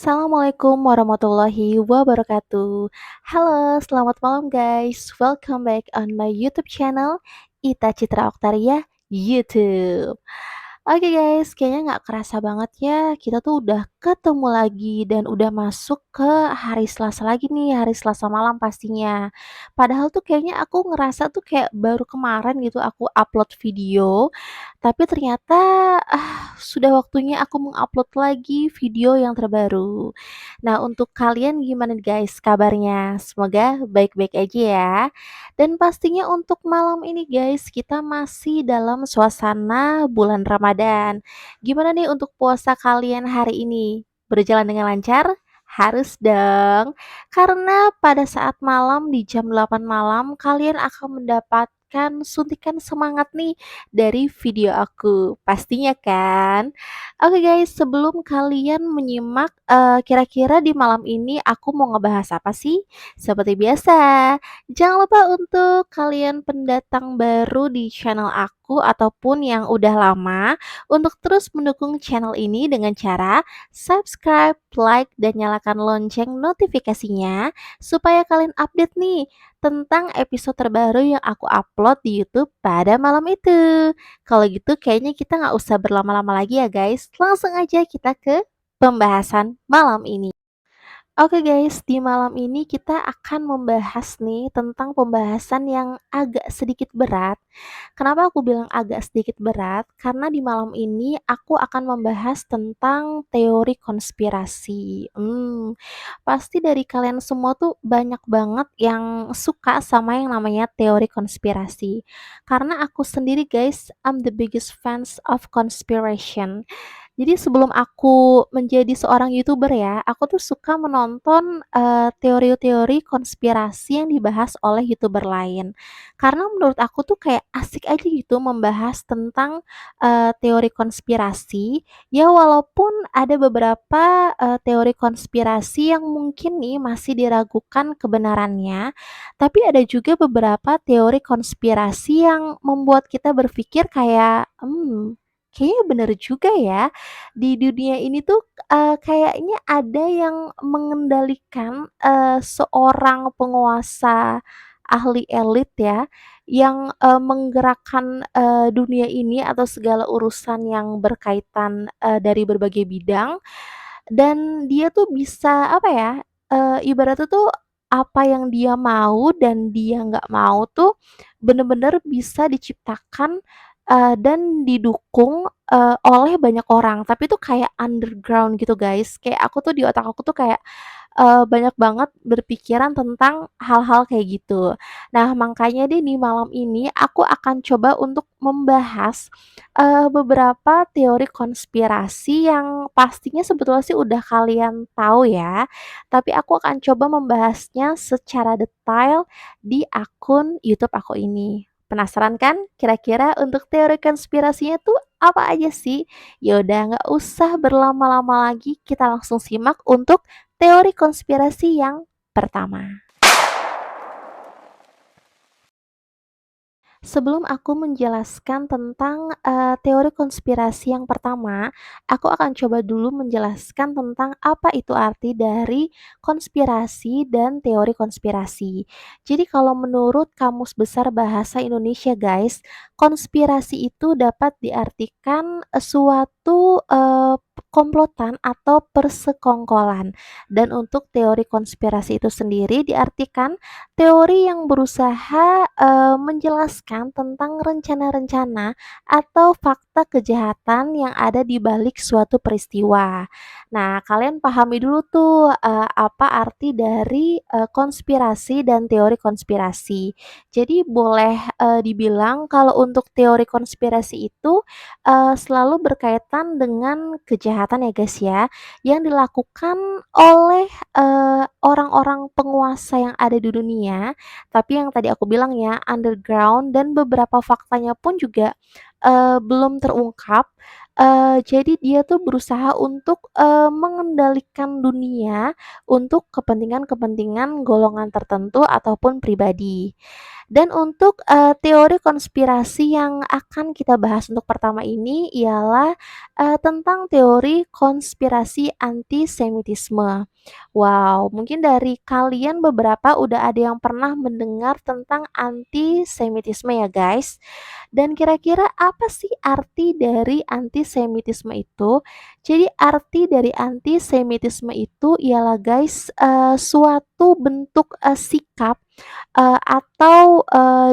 Assalamualaikum warahmatullahi wabarakatuh. Halo, selamat malam guys. Welcome back on my YouTube channel Ita Citra Oktaria YouTube. Oke guys, kayaknya nggak kerasa banget ya, kita tuh udah ketemu lagi dan udah masuk ke hari Selasa lagi nih, hari Selasa malam pastinya. Padahal tuh kayaknya aku ngerasa tuh kayak baru kemarin gitu aku upload video, tapi ternyata sudah waktunya aku mengupload lagi video yang terbaru. Nah, untuk kalian gimana nih guys kabarnya? Semoga baik-baik aja ya. Dan pastinya untuk malam ini guys, kita masih dalam suasana bulan Ramadan. Gimana nih untuk puasa kalian hari ini? Berjalan dengan lancar? Harus dong. Karena pada saat malam di jam 8 malam kalian akan mendapatkan suntikan semangat nih dari video aku. Pastinya kan? Oke guys, sebelum kalian menyimak, kira-kira di malam ini aku mau ngebahas apa sih? Seperti biasa, jangan lupa untuk kalian pendatang baru di channel aku ataupun yang udah lama, untuk terus mendukung channel ini dengan cara subscribe, like, dan nyalakan lonceng notifikasinya supaya kalian update nih tentang episode terbaru yang aku upload di YouTube pada malam itu. Kalau gitu kayaknya kita nggak usah berlama-lama lagi ya guys. Langsung aja kita ke pembahasan malam ini. Oke guys, di malam ini kita akan membahas nih tentang pembahasan yang agak sedikit berat. Kenapa aku bilang agak sedikit berat? Karena di malam ini aku akan membahas tentang teori konspirasi. Pasti dari kalian semua tuh banyak banget yang suka sama yang namanya teori konspirasi. Karena aku sendiri guys, I'm the biggest fans of conspiration. Jadi sebelum aku menjadi seorang YouTuber ya, aku tuh suka menonton, teori-teori konspirasi yang dibahas oleh YouTuber lain. Karena menurut aku tuh kayak asik aja gitu membahas tentang, teori konspirasi, ya walaupun ada beberapa, teori konspirasi yang mungkin nih masih diragukan kebenarannya, tapi ada juga beberapa teori konspirasi yang membuat kita berpikir kayak, kayaknya bener juga ya, di dunia ini tuh, kayaknya ada yang mengendalikan, seorang penguasa ahli elit ya, yang, menggerakkan, dunia ini atau segala urusan yang berkaitan, dari berbagai bidang, dan dia tuh bisa apa ya, ibaratnya tuh apa yang dia mau dan dia nggak mau tuh bener-bener bisa diciptakan, dan didukung, oleh banyak orang, tapi itu kayak underground gitu guys. Kayak aku tuh di otak aku tuh kayak, banyak banget berpikiran tentang hal-hal kayak gitu. Nah, makanya deh di malam ini aku akan coba untuk membahas, beberapa teori konspirasi yang pastinya sebetulnya sih udah kalian tahu ya, tapi aku akan coba membahasnya secara detail di akun YouTube aku ini. Penasaran kan kira-kira untuk teori konspirasinya tuh apa aja sih? Ya udah nggak usah berlama-lama lagi, kita langsung simak untuk teori konspirasi yang pertama. Sebelum aku menjelaskan tentang, teori konspirasi yang pertama, aku akan coba dulu menjelaskan tentang apa itu arti dari konspirasi dan teori konspirasi. Jadi kalau menurut Kamus Besar Bahasa Indonesia guys, konspirasi itu dapat diartikan, suatu, komplotan atau persekongkolan. Dan untuk teori konspirasi itu sendiri diartikan teori yang berusaha, menjelaskan tentang rencana-rencana atau fakta kejahatan yang ada di balik suatu peristiwa. Nah, kalian pahami dulu tuh, apa arti dari, konspirasi dan teori konspirasi. Jadi boleh, dibilang kalau untuk teori konspirasi itu, selalu berkaitan dengan kejahatan ya guys ya, yang dilakukan oleh, orang-orang penguasa yang ada di dunia, tapi yang tadi aku bilang ya underground dan beberapa faktanya pun juga, belum terungkap, Jadi dia tuh berusaha untuk, mengendalikan dunia untuk kepentingan-kepentingan golongan tertentu ataupun pribadi. Dan untuk, teori konspirasi yang akan kita bahas untuk pertama ini ialah, tentang teori konspirasi antisemitisme. Wow, mungkin dari kalian beberapa udah ada yang pernah mendengar tentang antisemitisme ya, guys. Dan kira-kira apa sih arti dari antisemitisme itu? Jadi arti dari antisemitisme itu ialah guys, suatu bentuk, sikap atau,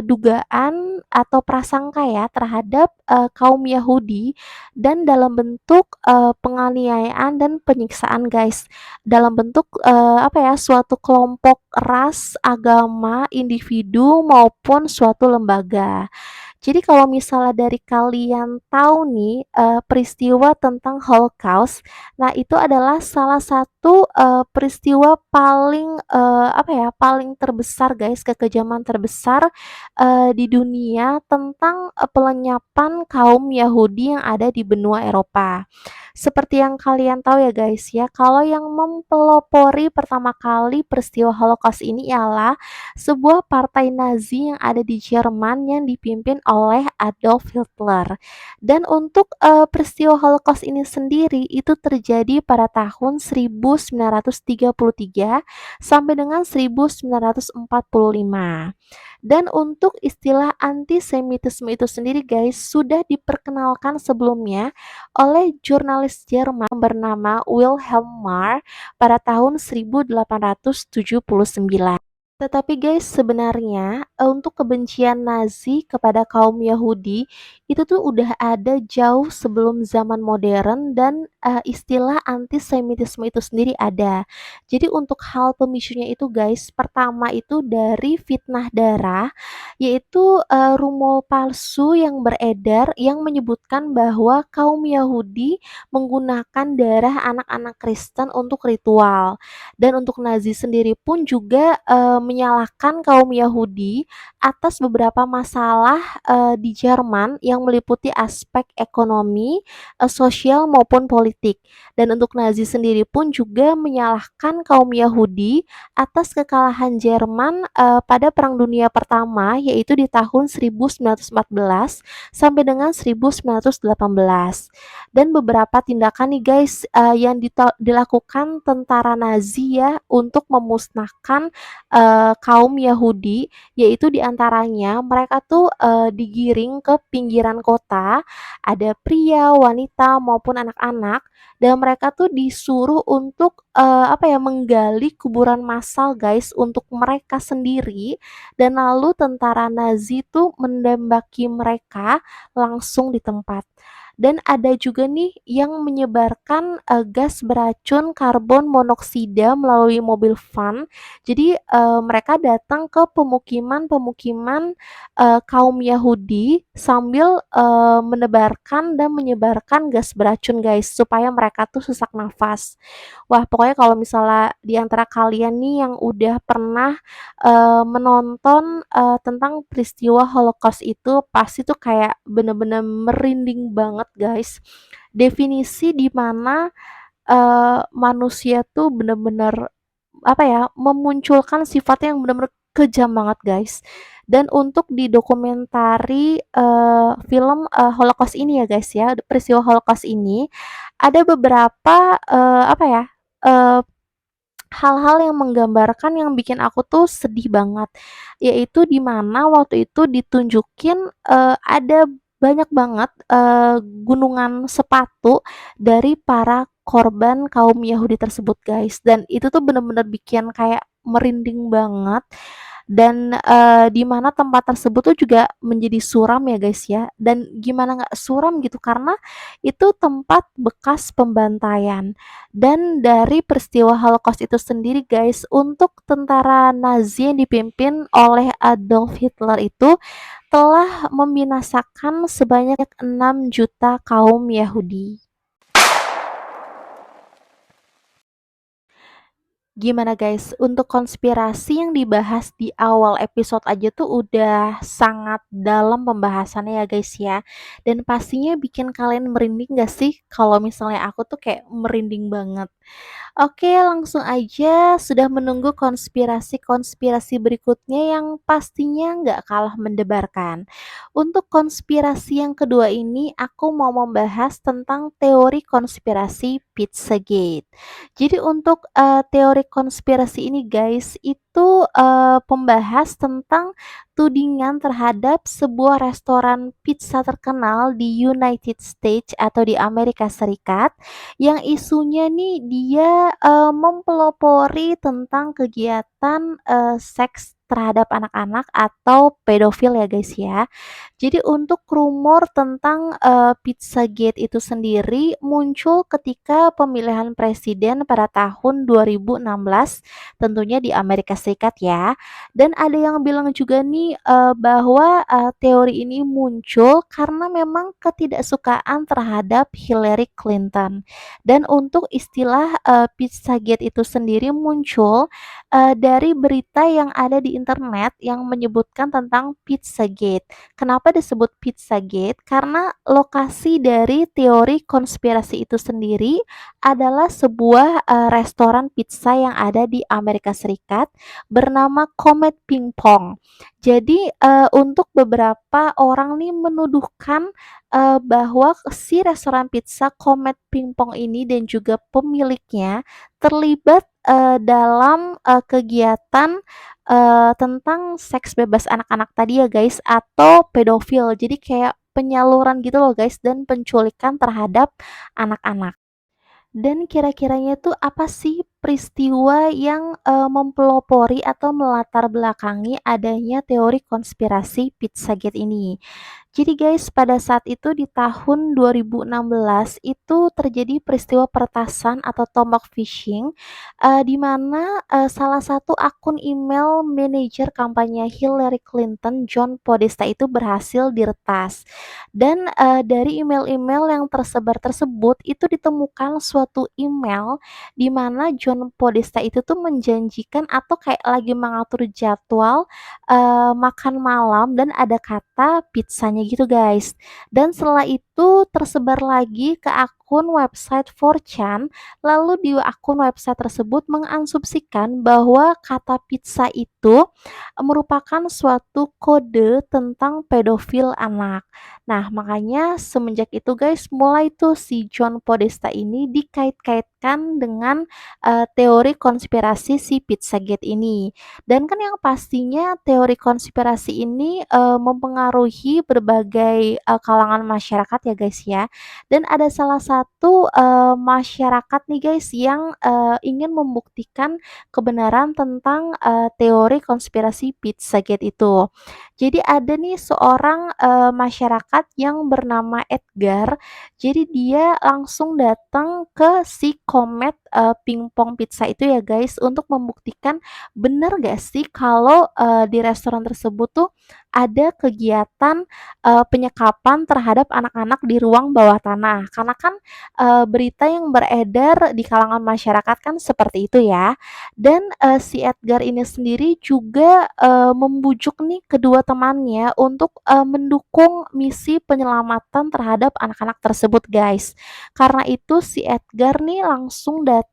dugaan atau prasangka ya terhadap, kaum Yahudi dan dalam bentuk, penganiayaan dan penyiksaan guys. Dalam bentuk, apa ya, suatu kelompok ras, agama, individu, maupun suatu lembaga. Jadi kalau misalnya dari kalian tahu nih, peristiwa tentang Holocaust, nah itu adalah salah satu, peristiwa paling, apa ya, paling terbesar guys, kekejaman terbesar, di dunia tentang, pelenyapan kaum Yahudi yang ada di benua Eropa. Seperti yang kalian tahu ya guys ya, kalau yang mempelopori pertama kali peristiwa Holocaust ini ialah sebuah partai Nazi yang ada di Jerman yang dipimpin oleh Adolf Hitler. Dan untuk, peristiwa Holocaust ini sendiri itu terjadi pada tahun 1933 sampai dengan 1945. Dan untuk istilah antisemitisme itu sendiri guys, sudah diperkenalkan sebelumnya oleh jurnalis Jerman bernama Wilhelm Marr pada tahun 1879. Tetapi guys, sebenarnya, untuk kebencian Nazi kepada kaum Yahudi, itu tuh udah ada jauh sebelum zaman modern dan, istilah antisemitisme itu sendiri ada. Jadi untuk hal pemicunya itu guys, pertama itu dari fitnah darah, yaitu, rumor palsu yang beredar yang menyebutkan bahwa kaum Yahudi menggunakan darah anak-anak Kristen untuk ritual. Dan untuk Nazi sendiri pun juga, menyalahkan kaum Yahudi atas beberapa masalah, di Jerman yang meliputi aspek ekonomi, sosial maupun politik. Dan untuk Nazi sendiri pun juga menyalahkan kaum Yahudi atas kekalahan Jerman, pada Perang Dunia Pertama, yaitu di tahun 1914 sampai dengan 1918. Dan beberapa tindakan nih guys, yang dilakukan tentara Nazi ya untuk memusnahkan, kaum Yahudi, yaitu diantaranya mereka tuh, digiring ke pinggiran kota, ada pria, wanita, maupun anak-anak, dan mereka tuh disuruh untuk, apa ya, menggali kuburan massal guys untuk mereka sendiri, dan lalu tentara Nazi tuh menembaki mereka langsung di tempat. Dan ada juga nih yang menyebarkan, gas beracun karbon monoksida melalui mobil van. Jadi, mereka datang ke pemukiman-pemukiman, kaum Yahudi sambil, menebarkan dan menyebarkan gas beracun guys, supaya mereka tuh sesak nafas. Wah, pokoknya kalau misalnya di antara kalian nih yang udah pernah, menonton, tentang peristiwa Holocaust itu, pasti tuh kayak bener-bener merinding banget, guys. Definisi di mana, manusia tuh bener-bener, apa ya, memunculkan sifat yang bener-bener kejam banget, guys. Dan untuk di dokumentari, film, Holocaust ini ya, guys, ya, peristiwa Holocaust ini, ada beberapa, apa ya, eee, hal-hal yang menggambarkan yang bikin aku tuh sedih banget, yaitu di mana waktu itu ditunjukin, ada banyak banget, gunungan sepatu dari para korban kaum Yahudi tersebut, guys. Dan itu tuh bener-bener bikin kayak merinding banget dan, di mana tempat tersebut tuh juga menjadi suram ya, guys, ya. Dan gimana nggak suram gitu, karena itu tempat bekas pembantaian. Dan dari peristiwa Holocaust itu sendiri guys, untuk tentara Nazi yang dipimpin oleh Adolf Hitler itu telah membinasakan sebanyak 6 juta kaum Yahudi. Gimana guys, untuk konspirasi yang dibahas di awal episode aja tuh udah sangat dalam pembahasannya ya guys ya. Dan pastinya bikin kalian merinding gak sih? Kalau misalnya aku tuh kayak merinding banget. Oke, langsung aja sudah menunggu konspirasi-konspirasi berikutnya yang pastinya nggak kalah mendebarkan. Untuk konspirasi yang kedua ini, aku mau membahas tentang teori konspirasi Pizzagate. Jadi untuk teori konspirasi ini guys, itu pembahas tentang tudingan terhadap sebuah restoran pizza terkenal di United States atau di Amerika Serikat yang isunya nih dia, mempelopori tentang kegiatan, seks terhadap anak-anak atau pedofil ya guys ya. Jadi untuk rumor tentang, Pizzagate itu sendiri muncul ketika pemilihan presiden pada tahun 2016 tentunya di Amerika Serikat ya. Dan ada yang bilang juga nih, bahwa, teori ini muncul karena memang ketidaksukaan terhadap Hillary Clinton. Dan untuk istilah, Pizzagate itu sendiri muncul, dari berita yang ada di internet yang menyebutkan tentang Pizzagate. Kenapa disebut Pizzagate? Karena lokasi dari teori konspirasi itu sendiri adalah sebuah, restoran pizza yang ada di Amerika Serikat bernama Comet Ping Pong. Jadi, untuk beberapa orang nih menuduhkan, bahwa si restoran pizza Comet Ping Pong ini dan juga pemiliknya terlibat, dalam, kegiatan, tentang seks bebas anak-anak tadi ya guys, atau pedofil. Jadi kayak penyaluran gitu loh guys dan penculikan terhadap anak-anak. Dan kira-kiranya tuh apa sih peristiwa yang, mempelopori atau melatar belakangi adanya teori konspirasi Pizzagate ini? Jadi guys, pada saat itu di tahun 2016 itu terjadi peristiwa peretasan atau tombak phishing, di mana, salah satu akun email manajer kampanye Hillary Clinton, John Podesta itu berhasil diretas. Dan, dari email-email yang tersebar tersebut itu ditemukan suatu email di mana John Podesta itu tuh menjanjikan atau kayak lagi mengatur jadwal makan malam dan ada kata pizzanya gitu guys. Dan setelah itu tersebar lagi ke akun website 4chan, lalu di akun website tersebut mengasumsikan bahwa kata pizza itu merupakan suatu kode tentang pedofil anak. Nah, makanya semenjak itu guys, mulai tuh si John Podesta ini dikait-kaitkan dengan teori konspirasi si Pizzagate ini. Dan kan yang pastinya teori konspirasi ini, mempengaruhi berbagai, kalangan masyarakat ya guys ya. Dan ada salah satu, masyarakat nih guys yang, ingin membuktikan kebenaran tentang, teori konspirasi Pizzagate itu. Jadi ada nih seorang, masyarakat yang bernama Edgar, jadi dia langsung datang ke si Comet, Pingpong Pizza itu ya guys untuk membuktikan bener gak sih kalau, di restoran tersebut tuh ada kegiatan, penyekapan terhadap anak-anak di ruang bawah tanah. Karena kan, berita yang beredar di kalangan masyarakat kan seperti itu ya. Dan, si Edgar ini sendiri juga, membujuk nih kedua temannya untuk, mendukung misi penyelamatan terhadap anak-anak tersebut guys. Karena itu si Edgar nih langsung datang,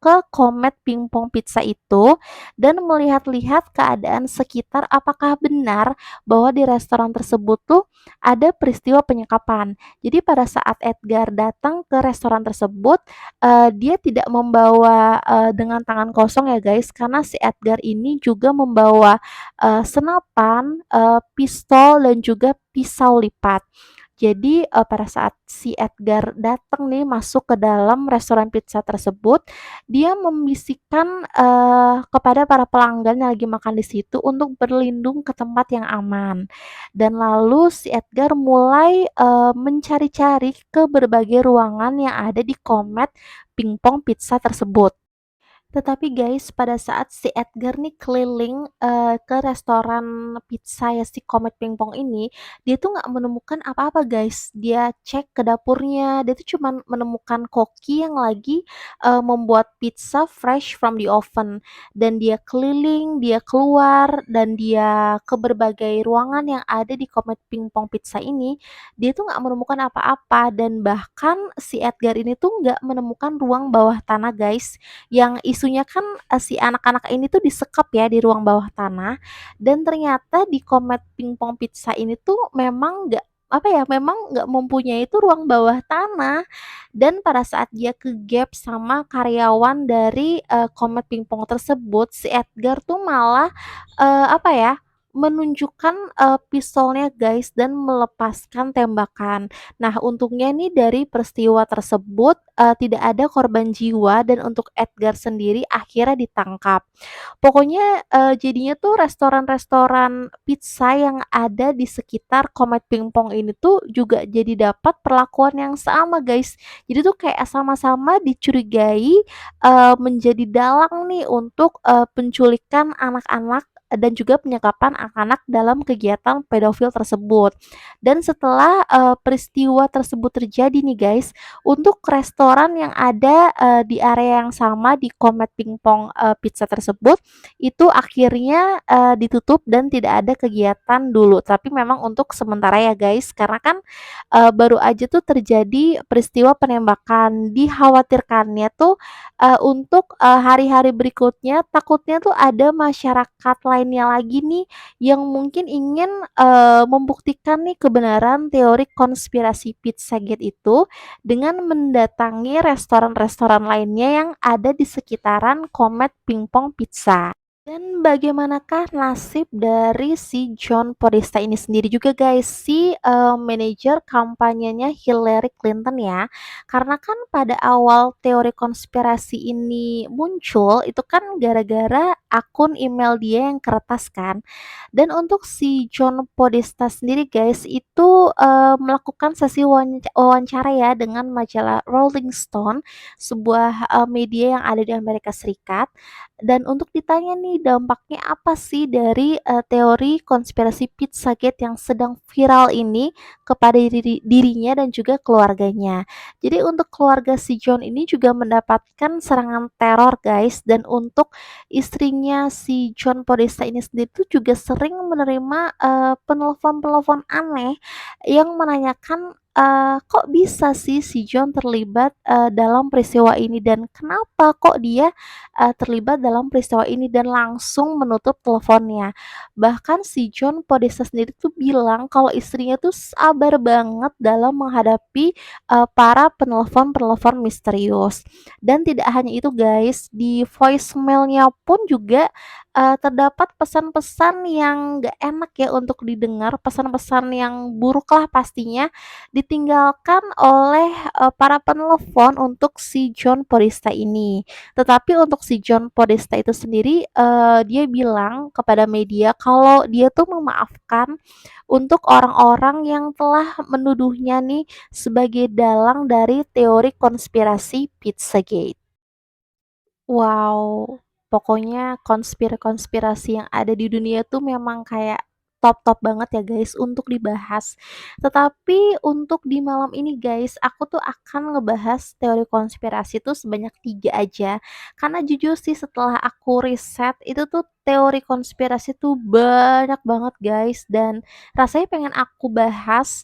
ke Comet Pingpong Pizza itu dan melihat-lihat keadaan sekitar apakah benar bahwa di restoran tersebut tuh ada peristiwa penyekapan. Jadi pada saat Edgar datang ke restoran tersebut, dia tidak membawa, dengan tangan kosong ya guys, karena si Edgar ini juga membawa, senapan, pistol dan juga pisau lipat. Jadi, pada saat si Edgar datang nih masuk ke dalam restoran pizza tersebut, dia membisikkan, kepada para pelanggan yang lagi makan di situ untuk berlindung ke tempat yang aman. Dan lalu si Edgar mulai, mencari-cari ke berbagai ruangan yang ada di Comet Pingpong Pizza tersebut. Tetapi guys, pada saat si Edgar nih keliling, ke restoran pizza ya si Comet Pingpong ini, dia tuh nggak menemukan apa-apa guys. Dia cek ke dapurnya, dia tuh cuman menemukan koki yang lagi, membuat pizza fresh from the oven. Dan dia keliling, dia keluar, dan dia ke berbagai ruangan yang ada di Comet Pingpong Pizza ini, dia tuh nggak menemukan apa-apa dan bahkan si Edgar ini tuh nggak menemukan ruang bawah tanah guys, yang isunya kan, si anak-anak ini tuh disekap ya di ruang bawah tanah, dan ternyata di Comet Pingpong Pizza ini tuh memang nggak, apa ya, memang nggak mempunyai itu ruang bawah tanah. Dan pada saat dia ke-gap sama karyawan dari, Comet Pingpong tersebut, si Edgar tuh malah, apa ya, menunjukkan, pistolnya guys dan melepaskan tembakan. Nah, untungnya nih dari peristiwa tersebut, tidak ada korban jiwa dan untuk Edgar sendiri akhirnya ditangkap. Pokoknya, jadinya tuh restoran-restoran pizza yang ada di sekitar Comet Pingpong ini tuh juga jadi dapat perlakuan yang sama, guys. Jadi tuh kayak sama-sama dicurigai, menjadi dalang nih untuk, penculikan anak-anak dan juga penyekapan anak-anak dalam kegiatan pedofil tersebut. Dan setelah, peristiwa tersebut terjadi nih, guys, untuk restoran yang ada, di area yang sama di Comet Pingpong, Pizza tersebut, itu akhirnya, ditutup dan tidak ada kegiatan dulu. Tapi memang untuk sementara ya guys, karena kan, baru aja tuh terjadi peristiwa penembakan. Dikhawatirkannya tuh, untuk, hari-hari berikutnya takutnya tuh ada masyarakat lainnya lagi nih yang mungkin ingin, membuktikan nih kebenaran teori konspirasi Pizzagate itu dengan mendatangi restoran-restoran lainnya yang ada di sekitaran Comet Pingpong Pizza. Dan bagaimanakah nasib dari si John Podesta ini sendiri juga guys, si manajer kampanyenya Hillary Clinton ya. Karena kan pada awal teori konspirasi ini muncul itu kan gara-gara akun email dia yang kertas kan. Dan untuk si John Podesta sendiri guys itu melakukan sesi wawancara ya dengan majalah Rolling Stone, sebuah media yang ada di Amerika Serikat. Dan untuk ditanya nih dampaknya apa sih dari, teori konspirasi Pizzagate yang sedang viral ini kepada dirinya dan juga keluarganya. Jadi untuk keluarga si John ini juga mendapatkan serangan teror guys, dan untuk istrinya si John Podesta ini sendiri tuh juga sering menerima, penelpon-penelpon aneh yang menanyakan, kok bisa sih si John terlibat, dalam peristiwa ini dan kenapa kok dia terlibat dalam peristiwa ini dan langsung menutup teleponnya. Bahkan si John Podesta sendiri tuh bilang kalau istrinya tuh sabar banget dalam menghadapi, para penelpon-penelpon misterius. Dan tidak hanya itu guys, di voicemail-nya pun juga, terdapat pesan-pesan yang nggak enak ya untuk didengar, pesan-pesan yang buruk lah pastinya, ditinggalkan oleh, para penelpon untuk si John Podesta ini. Tetapi untuk si John Podesta itu sendiri, dia bilang kepada media kalau dia tuh memaafkan untuk orang-orang yang telah menuduhnya nih sebagai dalang dari teori konspirasi Pizzagate. Wow, pokoknya konspirasi yang ada di dunia tuh memang kayak top-top banget ya guys untuk dibahas. Tetapi untuk di malam ini guys, aku tuh akan ngebahas teori konspirasi tuh sebanyak 3 aja. Karena jujur sih setelah aku riset itu tuh teori konspirasi tuh banyak banget guys dan rasanya pengen aku bahas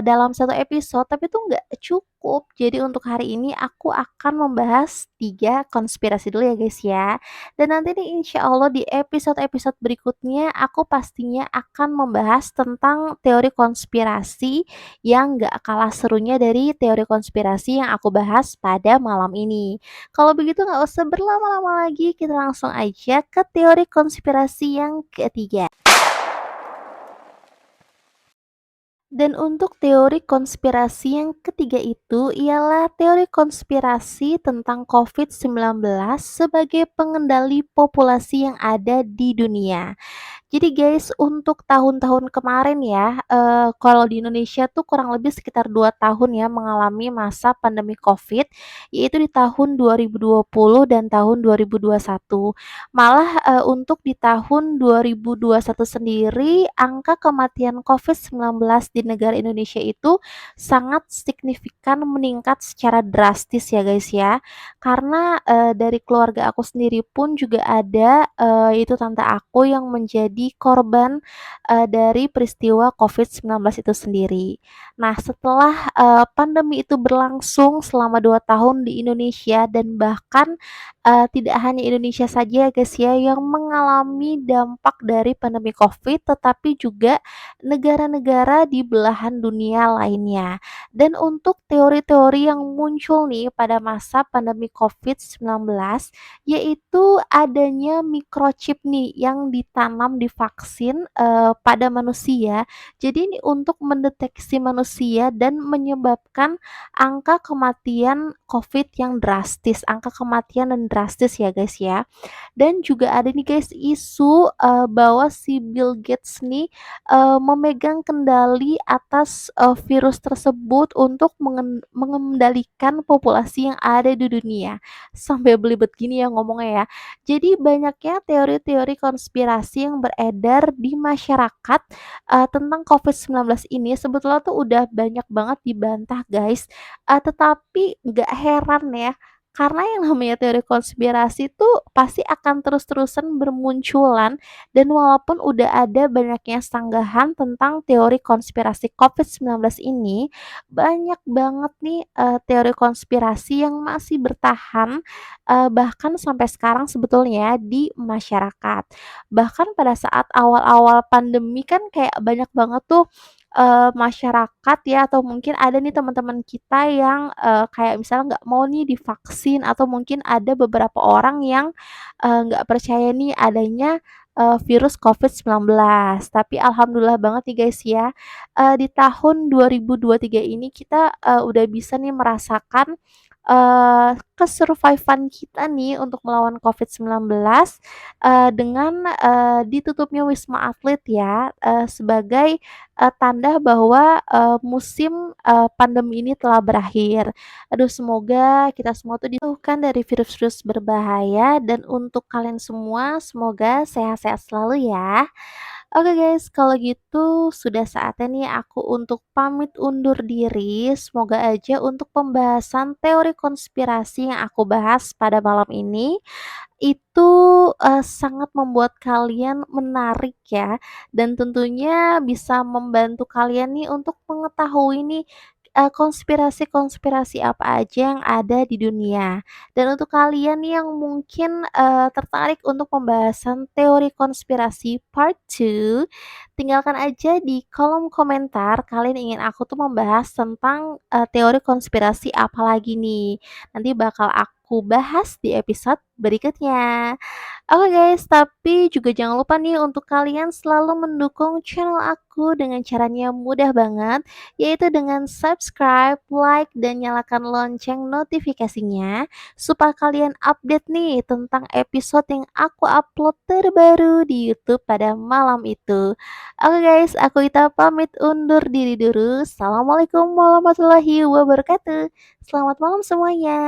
dalam satu episode tapi tuh nggak cukup. Jadi untuk hari ini aku akan membahas 3 konspirasi dulu ya guys ya. Dan nanti nih insya Allah di episode-episode berikutnya aku pastinya akan membahas tentang teori konspirasi yang nggak kalah serunya dari teori konspirasi yang aku bahas pada malam ini. Kalau begitu nggak usah berlama-lama lagi, kita langsung aja ke teori konspirasi yang ketiga. Dan untuk teori konspirasi yang ketiga itu ialah teori konspirasi tentang COVID-19 sebagai pengendali populasi yang ada di dunia. Jadi guys, untuk tahun-tahun kemarin ya, kalau di Indonesia tuh kurang lebih sekitar 2 tahun ya mengalami masa pandemi Covid, yaitu di tahun 2020 dan tahun 2021. Malah, untuk di tahun 2021 sendiri, angka kematian Covid-19 di negara Indonesia itu sangat signifikan meningkat secara drastis ya guys ya. Karena, dari keluarga aku sendiri pun juga ada, yaitu tante aku yang menjadi korban, dari peristiwa Covid-19 itu sendiri. Nah, setelah, pandemi itu berlangsung selama 2 tahun di Indonesia dan bahkan, tidak hanya Indonesia saja ya guys ya yang mengalami dampak dari pandemi Covid, tetapi juga negara-negara di belahan dunia lainnya. Dan untuk teori-teori yang muncul nih pada masa pandemi Covid-19, yaitu adanya microchip nih yang ditanam di vaksin, pada manusia. Jadi ini untuk mendeteksi manusia dan menyebabkan angka kematian Covid yang drastis, angka kematian dan drastis ya guys ya. Dan juga ada nih guys isu, bahwa si Bill Gates nih, memegang kendali atas, virus tersebut untuk mengendalikan populasi yang ada di dunia. Sampai belibet gini ya ngomongnya ya. Jadi banyaknya teori-teori konspirasi yang beredar di masyarakat, tentang Covid-19 ini sebetulnya tuh udah banyak banget dibantah guys, tetapi nggak heran ya, karena yang namanya teori konspirasi tuh pasti akan terus-terusan bermunculan dan walaupun udah ada banyaknya sanggahan tentang teori konspirasi Covid-19 ini, banyak banget nih, teori konspirasi yang masih bertahan, bahkan sampai sekarang sebetulnya di masyarakat. Bahkan pada saat awal-awal pandemi kan kayak banyak banget tuh, masyarakat ya atau mungkin ada nih teman-teman kita yang, kayak misalnya nggak mau nih divaksin atau mungkin ada beberapa orang yang, nggak percaya nih adanya, virus Covid-19. Tapi alhamdulillah banget nih guys ya, di tahun 2023 ini kita, udah bisa nih merasakan, kita nih untuk melawan Covid-19, dengan, ditutupnya Wisma Atlet ya, sebagai, tanda bahwa, musim, pandemi ini telah berakhir. Aduh semoga kita semua tuh dijauhkan dari virus-virus berbahaya dan untuk kalian semua semoga sehat-sehat selalu ya. Oke guys, kalau gitu sudah saatnya nih aku untuk pamit undur diri. Semoga aja untuk pembahasan teori konspirasi yang aku bahas pada malam ini itu, sangat membuat kalian menarik ya, dan tentunya bisa membantu kalian nih untuk mengetahui nih, konspirasi-konspirasi apa aja yang ada di dunia. Dan untuk kalian yang mungkin, tertarik untuk pembahasan teori konspirasi part 2, tinggalkan aja di kolom komentar kalian ingin aku tuh membahas tentang, teori konspirasi apa lagi nih. Nanti bakal aku bahas di episode berikutnya. Oke guys, tapi juga jangan lupa nih untuk kalian selalu mendukung channel aku dengan caranya mudah banget, yaitu dengan subscribe, like, dan nyalakan lonceng notifikasinya, supaya kalian update nih tentang episode yang aku upload terbaru di YouTube pada malam itu. Oke guys, aku Ita pamit undur diri dulu. Assalamualaikum warahmatullahi wabarakatuh. Selamat malam semuanya.